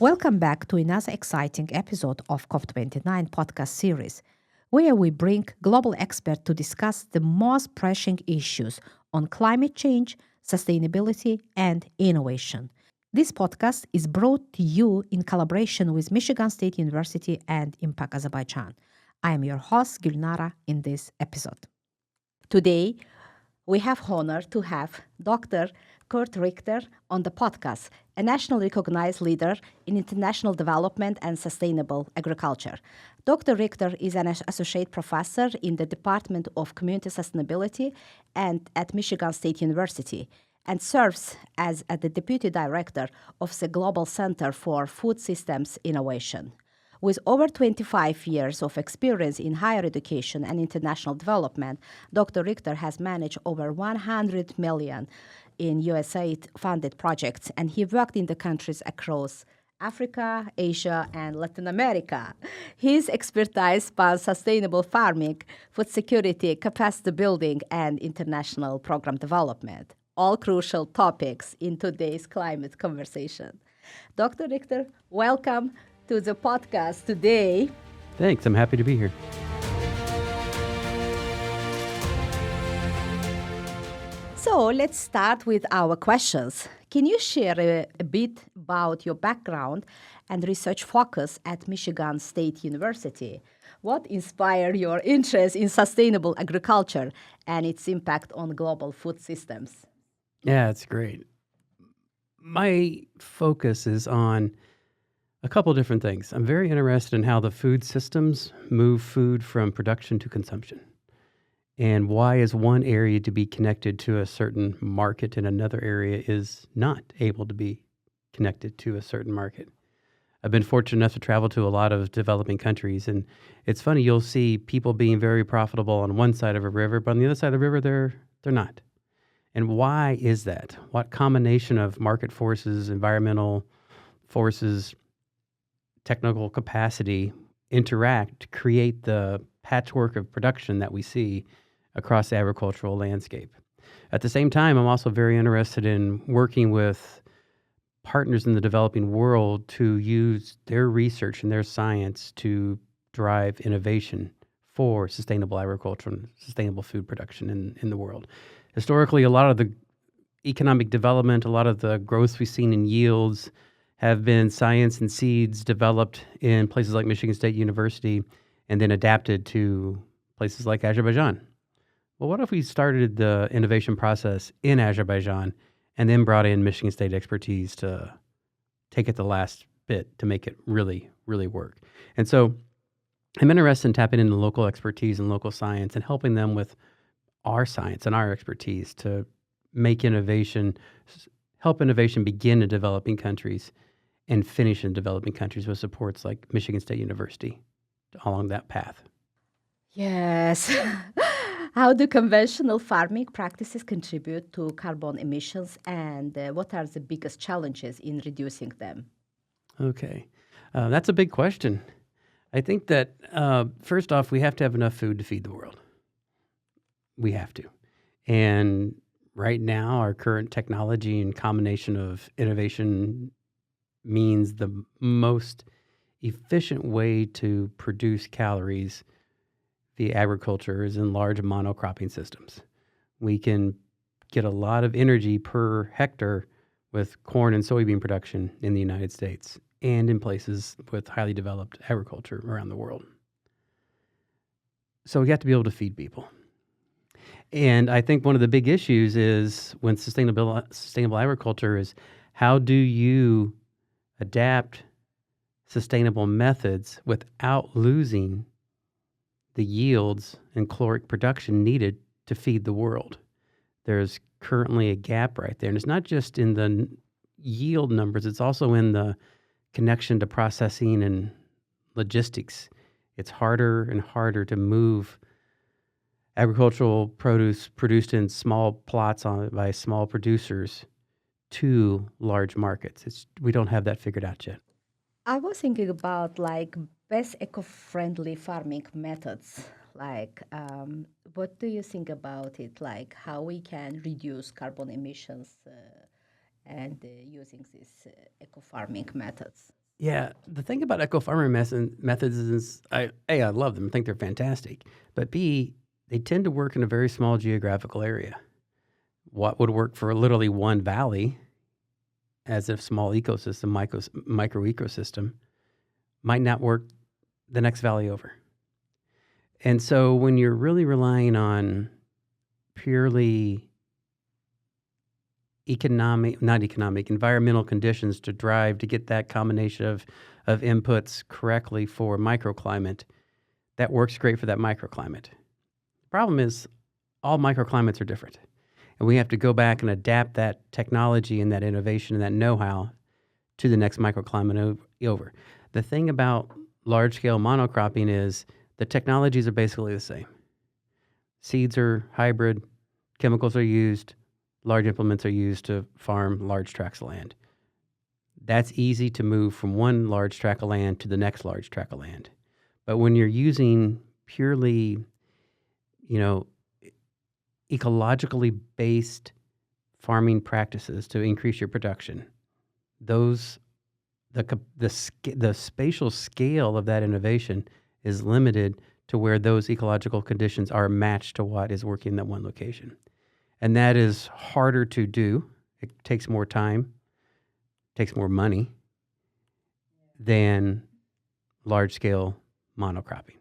Welcome back to another exciting episode of COP29 podcast series, where we bring global experts to discuss the most pressing issues on climate change, sustainability, and innovation. This podcast is brought to you in collaboration with Michigan State University and Impact Azerbaijan. I am your host, Gulnara, in this episode. Today, we have honor to have Dr. Kurt Richter on the podcast, a nationally recognized leader in international development and sustainable agriculture. Dr. Richter is an associate professor in the Department of Community Sustainability and at Michigan State University, and serves as the deputy director of the Global Center for Food Systems Innovation. With over 25 years of experience in higher education and international development, Dr. Richter has managed over 100 million in USAID-funded projects, and he worked in the countries across Africa, Asia, and Latin America. His expertise spans sustainable farming, food security, capacity building, and international program development, all crucial topics in today's climate conversation. Dr. Richter, welcome to the podcast today. Thanks. I'm happy to be here. So let's start with our questions. Can you share a bit about your background and research focus at Michigan State University? What inspired your interest in sustainable agriculture and its impact on global food systems? Yeah, it's great. My focus is on a couple different things. I'm very interested in how the food systems move food from production to consumption. And why is one area to be connected to a certain market and another area is not able to be connected to a certain market. I've been fortunate enough to travel to a lot of developing countries, and it's funny, you'll see people being very profitable on one side of a river, but on the other side of the river, they're not. And why is that? What combination of market forces, environmental forces, technical capacity interact to create the patchwork of production that we see across the agricultural landscape? At the same time, I'm also very interested in working with partners in the developing world to use their research and their science to drive innovation for sustainable agriculture and sustainable food production in the world. Historically, a lot of the economic development, a lot of the growth we've seen in yields have been science and seeds developed in places like Michigan State University and then adapted to places like Azerbaijan. Well, what if we started the innovation process in Azerbaijan and then brought in Michigan State expertise to take it the last bit to make it really, really work? And so I'm interested in tapping into local expertise and local science and helping them with our science and our expertise to make innovation, help innovation begin in developing countries and finish in developing countries with supports like Michigan State University along that path. Yes. How do conventional farming practices contribute to carbon emissions, and what are the biggest challenges in reducing them? Okay. That's a big question. I think that first off, we have to have enough food to feed the world. We have to. And right now, our current technology and combination of innovation means the most efficient way to produce calories via agriculture is in large monocropping systems. We can get a lot of energy per hectare with corn and soybean production in the United States and in places with highly developed agriculture around the world. So we have to be able to feed people. And I think one of the big issues is when sustainable agriculture is how do you adapt sustainable methods without losing the yields and caloric production needed to feed the world. There's currently a gap right there. And it's not just in the yield numbers, it's also in the connection to processing and logistics. It's harder and harder to move agricultural produce produced in small plots by small producers to large markets. We don't have that figured out yet. I was thinking about best eco-friendly farming methods. What do you think about it? How we can reduce carbon emissions and using these eco-farming methods? Yeah, the thing about eco-farming methods is, I love them. I think they're fantastic. But B, they tend to work in a very small geographical area. What would work for literally one valley as a small ecosystem, micro ecosystem, might not work the next valley over. And so when you're really relying on purely environmental conditions to get that combination of inputs correctly for microclimate, that works great for that microclimate. The problem is all microclimates are different. And we have to go back and adapt that technology and that innovation and that know-how to the next microclimate over. The thing about large-scale monocropping is the technologies are basically the same. Seeds are hybrid, chemicals are used, large implements are used to farm large tracts of land. That's easy to move from one large tract of land to the next large tract of land. But when you're using purely, ecologically based farming practices to increase your production, the spatial scale of that innovation is limited to where those ecological conditions are matched to what is working in that one location. And that is harder to do. It takes more time, takes more money than large-scale monocropping.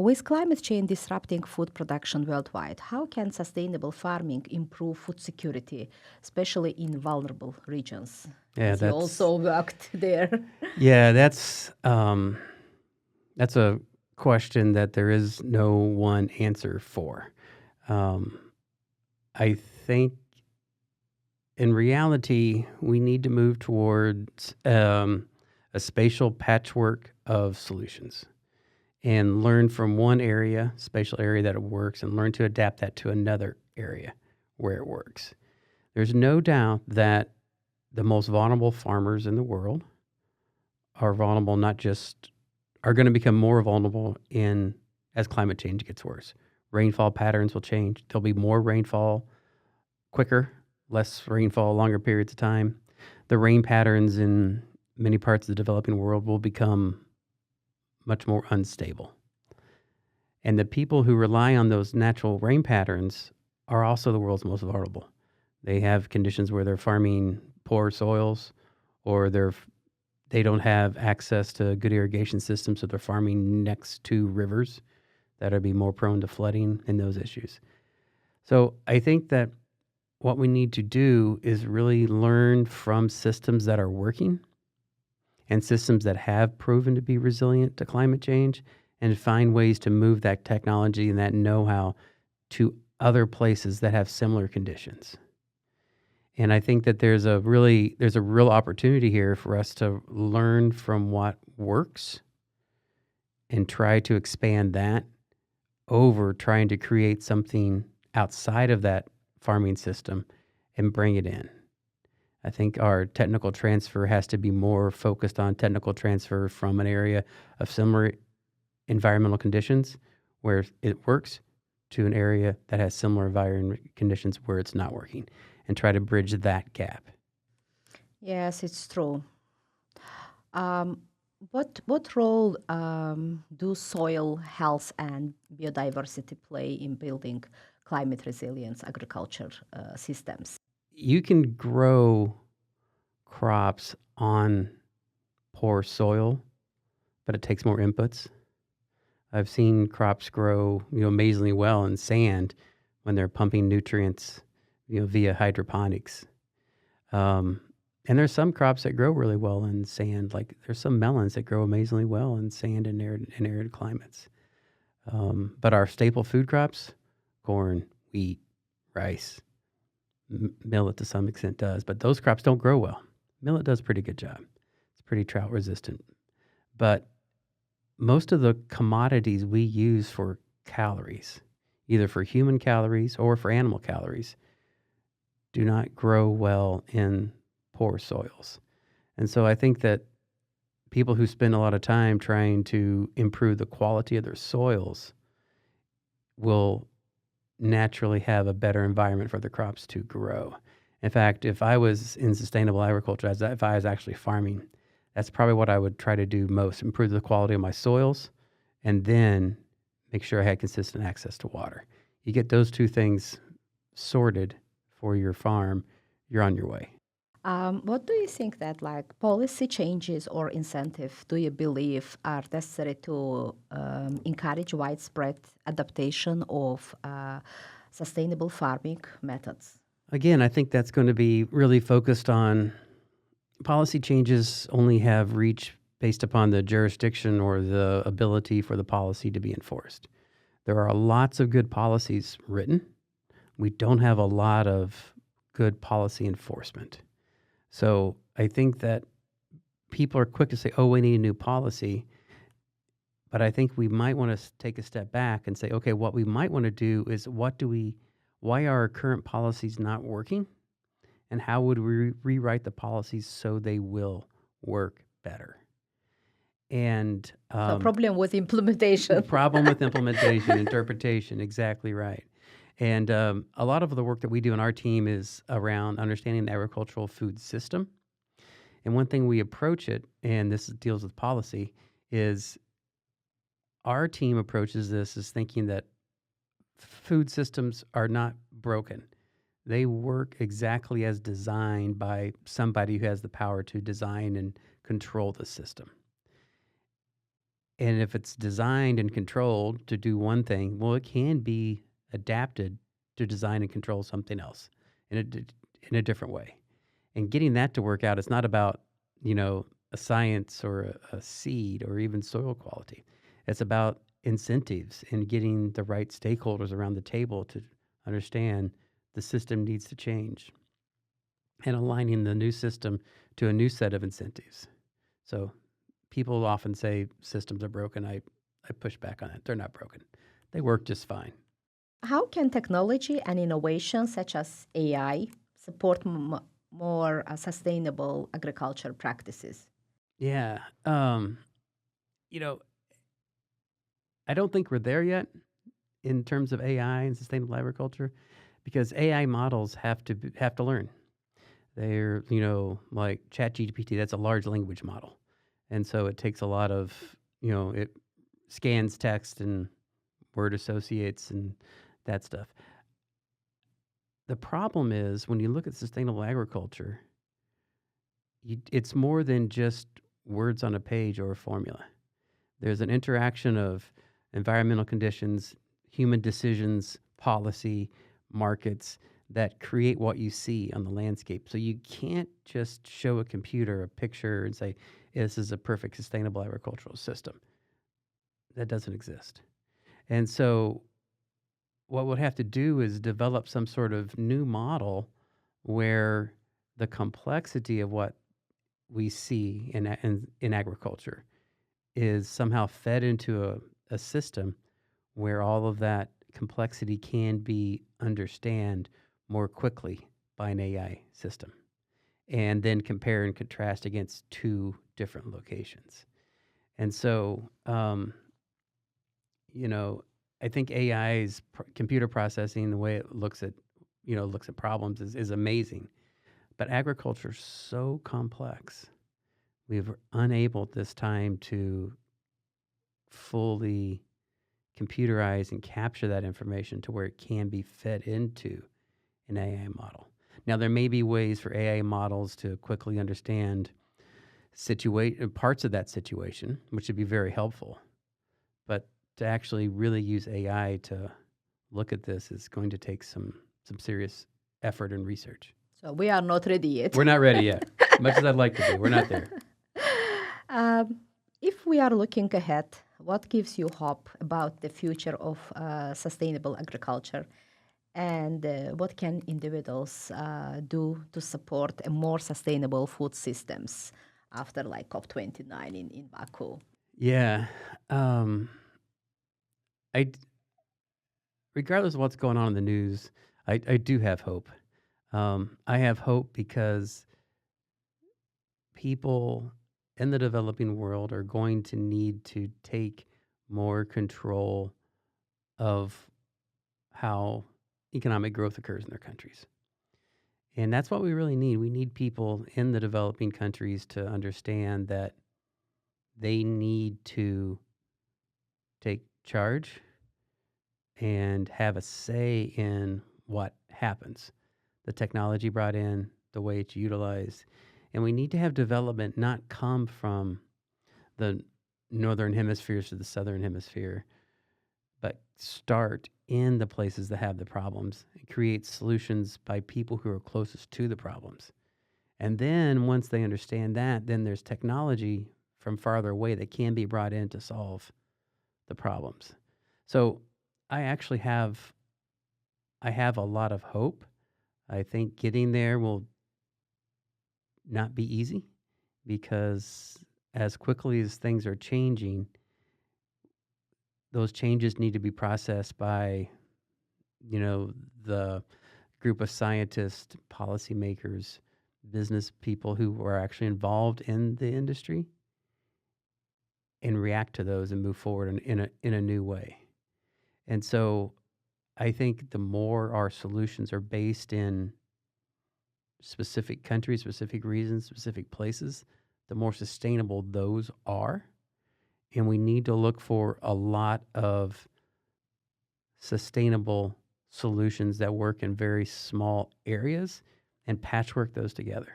With climate change disrupting food production worldwide, how can sustainable farming improve food security, especially in vulnerable regions? Yeah, You also worked there. Yeah, that's a question that there is no one answer for. I think in reality, we need to move towards a spatial patchwork of solutions and learn from one area, spatial area that it works, and learn to adapt that to another area where it works. There's no doubt that the most vulnerable farmers in the world are vulnerable, are going to become more vulnerable as climate change gets worse. Rainfall patterns will change. There'll be more rainfall quicker, less rainfall, longer periods of time. The rain patterns in many parts of the developing world will become much more unstable. And the people who rely on those natural rain patterns are also the world's most vulnerable. They have conditions where they're farming poor soils, or they don't have access to good irrigation systems, so they're farming next to rivers that are be more prone to flooding and those issues. So I think that what we need to do is really learn from systems that are working and systems that have proven to be resilient to climate change, and find ways to move that technology and that know-how to other places that have similar conditions. And I think that there's a real opportunity here for us to learn from what works and try to expand that over trying to create something outside of that farming system and bring it in. I think our technical transfer has to be more focused on technical transfer from an area of similar environmental conditions where it works to an area that has similar environment conditions where it's not working, and try to bridge that gap. Yes, it's true. What role do soil health and biodiversity play in building climate resilience agriculture systems? You can grow crops on poor soil, but it takes more inputs. I've seen crops grow, amazingly well in sand when they're pumping nutrients, via hydroponics. And there's some crops that grow really well in sand. Like there's some melons that grow amazingly well in sand and arid climates. But our staple food crops, corn, wheat, rice, millet to some extent does, but those crops don't grow well. Millet does a pretty good job. It's pretty drought resistant. But most of the commodities we use for calories, either for human calories or for animal calories, do not grow well in poor soils. And so I think that people who spend a lot of time trying to improve the quality of their soils will naturally have a better environment for the crops to grow. In fact, if I was in sustainable agriculture, if I was actually farming, That's probably what I would try to do most, improve the quality of my soils, and then make sure I had consistent access to water. You get those two things sorted for your farm, you're on your way. What do you think that like policy changes or incentive do you believe are necessary to encourage widespread adaptation of sustainable farming methods? Again, I think that's going to be really focused on policy changes only have reach based upon the jurisdiction or the ability for the policy to be enforced. There are lots of good policies written. We don't have a lot of good policy enforcement. So I think that people are quick to say, oh, we need a new policy. But I think we might want to take a step back and say, okay, what we might want to do is why are our current policies not working? And how would we rewrite the policies so they will work better? And So problem with implementation. problem with implementation, interpretation, exactly right. And a lot of the work that we do in our team is around understanding the agricultural food system. And one thing we approach it, and this deals with policy, is our team approaches this as thinking that food systems are not broken. They work exactly as designed by somebody who has the power to design and control the system. And if it's designed and controlled to do one thing, well, it can be adapted to design and control something else in a different way. And getting that to work out, it's not about, a science or a seed or even soil quality. It's about incentives and getting the right stakeholders around the table to understand the system needs to change and aligning the new system to a new set of incentives. So people often say systems are broken. I push back on it. They're not broken. They work just fine. How can technology and innovation such as AI support more sustainable agriculture practices? Yeah. I don't think we're there yet in terms of AI and sustainable agriculture because AI models have to learn. They're, like ChatGPT, that's a large language model. And so it takes a lot of, it scans text and word associates and that stuff. The problem is when you look at sustainable agriculture, it's more than just words on a page or a formula. There's an interaction of environmental conditions, human decisions, policy, markets that create what you see on the landscape. So you can't just show a computer a picture and say, this is a perfect sustainable agricultural system. That doesn't exist. And so what we'll have to do is develop some sort of new model where the complexity of what we see in agriculture is somehow fed into a system where all of that complexity can be understood more quickly by an AI system, and then compare and contrast against two different locations. And so, I think AI's computer processing, the way it looks at problems is amazing. But agriculture is so complex. We've unable at this time to fully computerize and capture that information to where it can be fed into an AI model. Now, there may be ways for AI models to quickly understand parts of that situation, which would be very helpful. But to actually really use AI to look at this is going to take some serious effort and research. So we are not ready yet. We're not ready yet. Much as I'd like to be, we're not there. If we are looking ahead, what gives you hope about the future of sustainable agriculture? And what can individuals do to support a more sustainable food systems after like COP29 in Baku? Yeah. Regardless of what's going on in the news, I do have hope. I have hope because people in the developing world are going to need to take more control of how economic growth occurs in their countries. And that's what we really need. We need people in the developing countries to understand that they need to take charge and have a say in what happens. The technology brought in, the way it's utilized. And we need to have development not come from the northern hemispheres to the southern hemisphere, but start in the places that have the problems and create solutions by people who are closest to the problems. And then once they understand that, then there's technology from farther away that can be brought in to solve the problems. So I actually have a lot of hope. I think getting there will not be easy because as quickly as things are changing, those changes need to be processed by, the group of scientists, policymakers, business people who are actually involved in the industry and react to those and move forward in a new way. And so I think the more our solutions are based in specific countries, specific reasons, specific places, the more sustainable those are. And we need to look for a lot of sustainable solutions that work in very small areas and patchwork those together.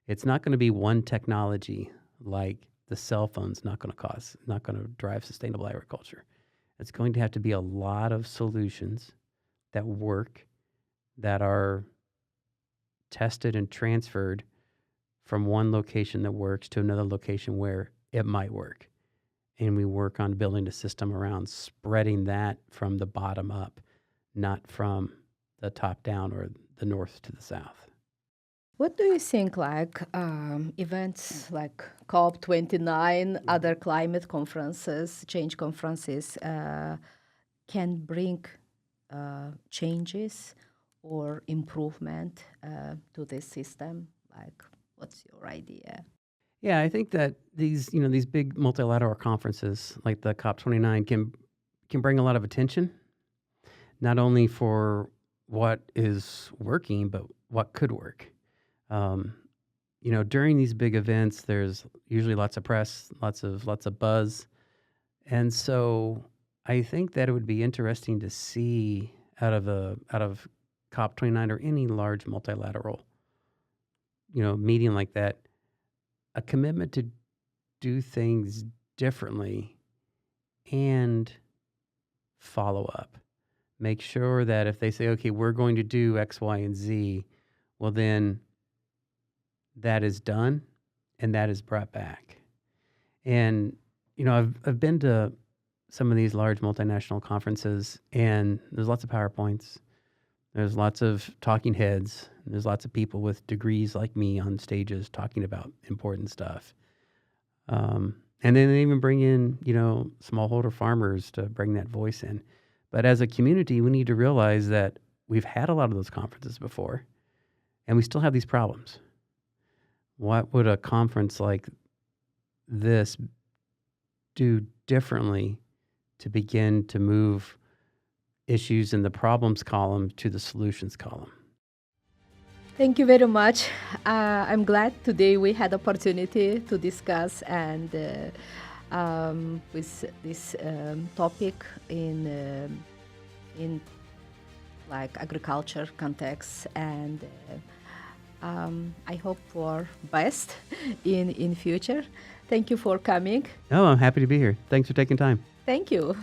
It's not going to be one technology like the cell phone's not going to drive sustainable agriculture. It's going to have to be a lot of solutions that work, that are tested and transferred from one location that works to another location where it might work. And we work on building a system around spreading that from the bottom up, not from the top down or the north to the south. What do you think, events like COP29, other climate conferences, change conferences, can bring changes or improvement to this system? What's your idea? Yeah, I think that these big multilateral conferences like the COP29 can bring a lot of attention, not only for what is working, but what could work. During these big events, there's usually lots of press, lots of buzz, and so I think that it would be interesting to see out of COP29 or any large multilateral, meeting like that, a commitment to do things differently and follow up. Make sure that if they say, okay, we're going to do X, Y, and Z, well, then that is done and that is brought back. And, I've been to some of these large multinational conferences and there's lots of PowerPoints. There's lots of talking heads. There's lots of people with degrees like me on stages talking about important stuff. And then they even bring in, smallholder farmers to bring that voice in. But as a community, we need to realize that we've had a lot of those conferences before, and we still have these problems. What would a conference like this do differently to begin to move issues in the problems column to the solutions column? Thank you very much. I'm glad today we had opportunity to discuss and with this topic in agriculture context, and I hope for best in future. Thank you for coming. Oh, I'm happy to be here. Thanks for taking time. Thank you.